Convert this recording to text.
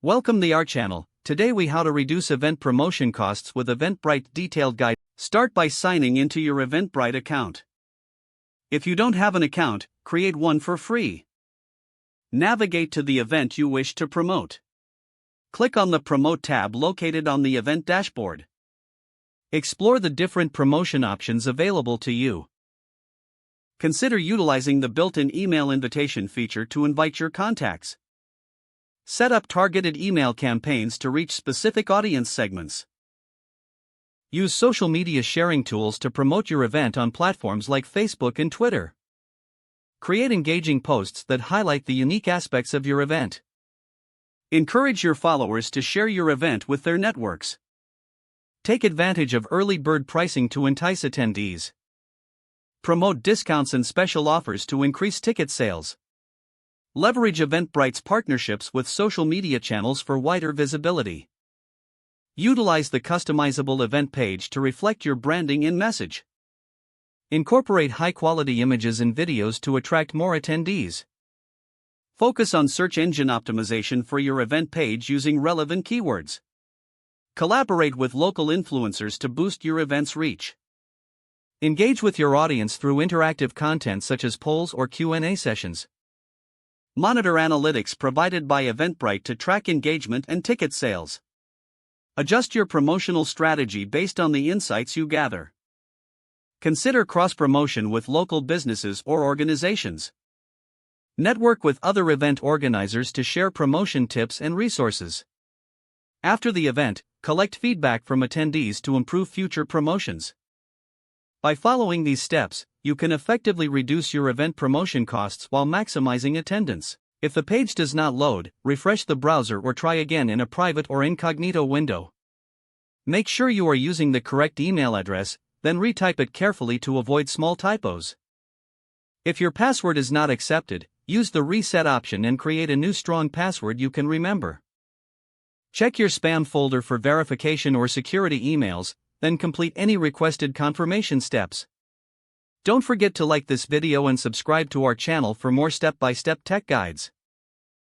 Welcome to our channel. Today we how to reduce event promotion costs with Eventbrite detailed guide. Start by signing into your Eventbrite account. If you don't have an account, create one for free. Navigate to the event you wish to promote. Click on the Promote tab located on the event dashboard. Explore the different promotion options available to you. Consider utilizing the built-in email invitation feature to invite your contacts. Set up targeted email campaigns to reach specific audience segments. Use social media sharing tools to promote your event on platforms like Facebook and Twitter. Create engaging posts that highlight the unique aspects of your event. Encourage your followers to share your event with their networks. Take advantage of early bird pricing to entice attendees. Promote discounts and special offers to increase ticket sales. Leverage Eventbrite's partnerships with social media channels for wider visibility. Utilize the customizable event page to reflect your branding and message. Incorporate high-quality images and videos to attract more attendees. Focus on search engine optimization for your event page using relevant keywords. Collaborate with local influencers to boost your event's reach. Engage with your audience through interactive content such as polls or Q&A sessions. Monitor analytics provided by Eventbrite to track engagement and ticket sales. Adjust your promotional strategy based on the insights you gather. Consider cross-promotion with local businesses or organizations. Network with other event organizers to share promotion tips and resources. After the event, collect feedback from attendees to improve future promotions. By following these steps, you can effectively reduce your event promotion costs while maximizing attendance. If the page does not load, refresh the browser or try again in a private or incognito window. Make sure you are using the correct email address, then retype it carefully to avoid small typos. If your password is not accepted, use the reset option and create a new strong password you can remember. Check your spam folder for verification or security emails, then complete any requested confirmation steps. Don't forget to like this video and subscribe to our channel for more step-by-step tech guides.